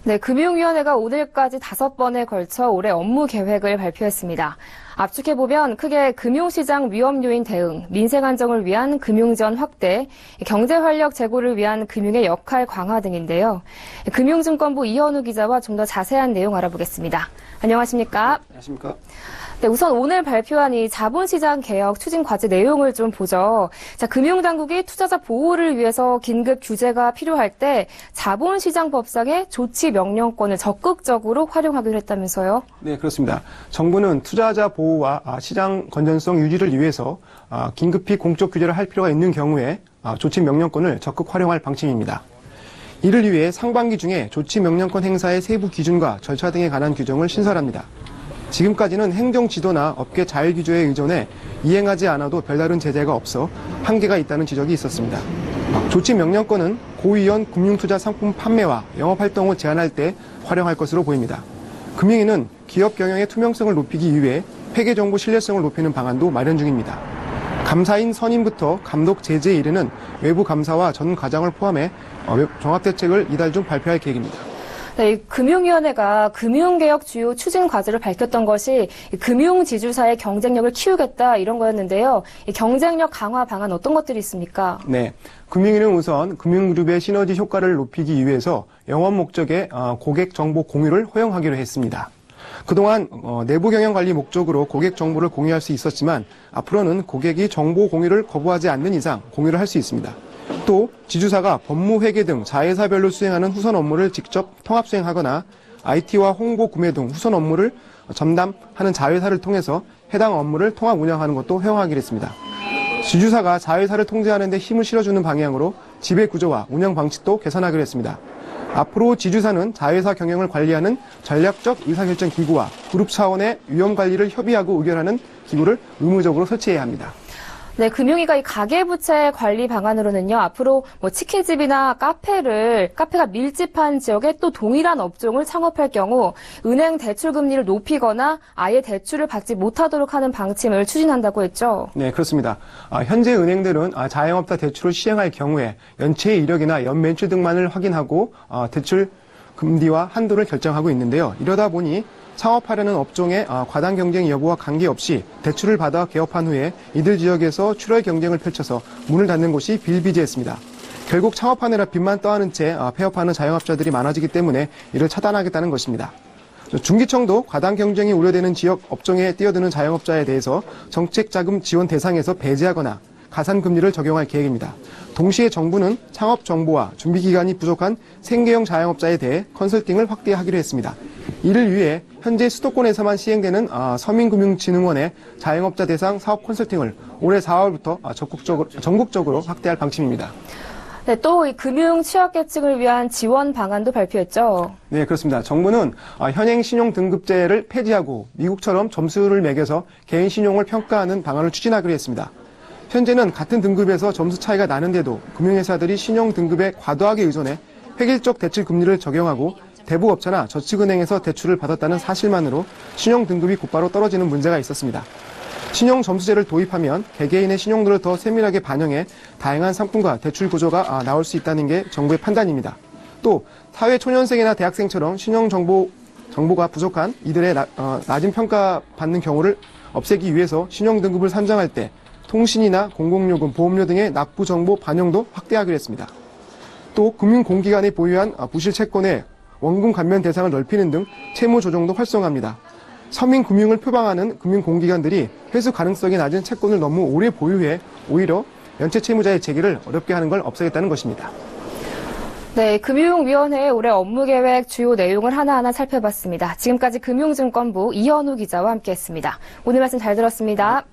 네, 금융위원회가 오늘까지 5번에 걸쳐 올해 업무 계획을 발표했습니다. 압축해보면 크게 금융시장 위험 요인 대응, 민생 안정을 위한 금융지원 확대, 경제 활력 제고를 위한 금융의 역할 강화 등인데요. 금융증권부 이현우 기자와 좀 더 자세한 내용 알아보겠습니다. 안녕하십니까? 안녕하십니까? 네, 우선 오늘 발표한 이 자본시장 개혁 추진 과제 내용을 좀 보죠. 자, 금융당국이 투자자 보호를 위해서 긴급 규제가 필요할 때 자본시장법상의 조치 명령권을 적극적으로 활용하기로 했다면서요? 네, 그렇습니다. 정부는 투자자 보호와 시장 건전성 유지를 위해서 긴급히 공적 규제를 할 필요가 있는 경우에 조치 명령권을 적극 활용할 방침입니다. 이를 위해 상반기 중에 조치 명령권 행사의 세부 기준과 절차 등에 관한 규정을 신설합니다. 지금까지는 행정 지도나 업계 자율 규제에 의존해 이행하지 않아도 별다른 제재가 없어 한계가 있다는 지적이 있었습니다. 조치 명령권은 고위험 금융투자 상품 판매와 영업활동을 제한할 때 활용할 것으로 보입니다. 금융위는 기업 경영의 투명성을 높이기 위해 회계정보 신뢰성을 높이는 방안도 마련 중입니다. 감사인 선임부터 감독 제재에 이르는 외부 감사와 전 과장을 포함해 종합대책을 이달 중 발표할 계획입니다. 네, 금융위원회가 금융개혁 주요 추진 과제를 밝혔던 것이 금융지주사의 경쟁력을 키우겠다 이런 거였는데요. 이 경쟁력 강화 방안 어떤 것들이 있습니까? 네, 금융위는 우선 금융그룹의 시너지 효과를 높이기 위해서 영업 목적의 고객 정보 공유를 허용하기로 했습니다. 그동안 내부 경영 관리 목적으로 고객 정보를 공유할 수 있었지만 앞으로는 고객이 정보 공유를 거부하지 않는 이상 공유를 할 수 있습니다. 또 지주사가 법무 회계 등 자회사별로 수행하는 후선 업무를 직접 통합 수행하거나 IT와 홍보 구매 등 후선 업무를 전담하는 자회사를 통해서 해당 업무를 통합 운영하는 것도 허용하기로 했습니다. 지주사가 자회사를 통제하는 데 힘을 실어주는 방향으로 지배 구조와 운영 방식도 개선하기로 했습니다. 앞으로 지주사는 자회사 경영을 관리하는 전략적 의사결정 기구와 그룹 차원의 위험 관리를 협의하고 의결하는 기구를 의무적으로 설치해야 합니다. 네, 금융위가 이 가계부채 관리 방안으로는요, 앞으로 치킨집이나 카페가 밀집한 지역에 또 동일한 업종을 창업할 경우 은행 대출 금리를 높이거나 아예 대출을 받지 못하도록 하는 방침을 추진한다고 했죠. 네, 그렇습니다. 현재 은행들은 자영업자 대출을 시행할 경우에 연체의 이력이나 연매출 등만을 확인하고 대출 금리와 한도를 결정하고 있는데요. 이러다 보니 창업하려는 업종의 과당 경쟁 여부와 관계없이 대출을 받아 개업한 후에 이들 지역에서 출혈 경쟁을 펼쳐서 문을 닫는 곳이 비일비재했습니다. 결국 창업하느라 빚만 떠안은 채 폐업하는 자영업자들이 많아지기 때문에 이를 차단하겠다는 것입니다. 중기청도 과당 경쟁이 우려되는 지역 업종에 뛰어드는 자영업자에 대해서 정책자금 지원 대상에서 배제하거나 가산금리를 적용할 계획입니다. 동시에 정부는 창업 정보와 준비 기간이 부족한 생계형 자영업자에 대해 컨설팅을 확대하기로 했습니다. 이를 위해 현재 수도권에서만 시행되는 서민금융진흥원의 자영업자 대상 사업 컨설팅을 올해 4월부터 전국적으로 확대할 방침입니다. 네, 또 이 금융 취약계층을 위한 지원 방안도 발표했죠. 네, 그렇습니다. 정부는 현행 신용 등급제를 폐지하고 미국처럼 점수를 매겨서 개인 신용을 평가하는 방안을 추진하기로 했습니다. 현재는 같은 등급에서 점수 차이가 나는데도 금융회사들이 신용 등급에 과도하게 의존해 획일적 대출 금리를 적용하고 대부업체나 저축은행에서 대출을 받았다는 사실만으로 신용 등급이 곧바로 떨어지는 문제가 있었습니다. 신용 점수제를 도입하면 개개인의 신용도를 더 세밀하게 반영해 다양한 상품과 대출 구조가 나올 수 있다는 게 정부의 판단입니다. 또 사회초년생이나 대학생처럼 신용 정보가 부족한 이들의 낮은 평가 받는 경우를 없애기 위해서 신용 등급을 산정할 때 통신이나 공공요금, 보험료 등의 납부 정보 반영도 확대하기로 했습니다. 또 금융공기관이 보유한 부실 채권의 원금 감면 대상을 넓히는 등 채무 조정도 활성화합니다. 서민금융을 표방하는 금융공기관들이 회수 가능성이 낮은 채권을 너무 오래 보유해 오히려 연체 채무자의 제기를 어렵게 하는 걸 없애겠다는 것입니다. 네, 금융위원회의 올해 업무계획 주요 내용을 하나하나 살펴봤습니다. 지금까지 금융증권부 이현우 기자와 함께했습니다. 오늘 말씀 잘 들었습니다.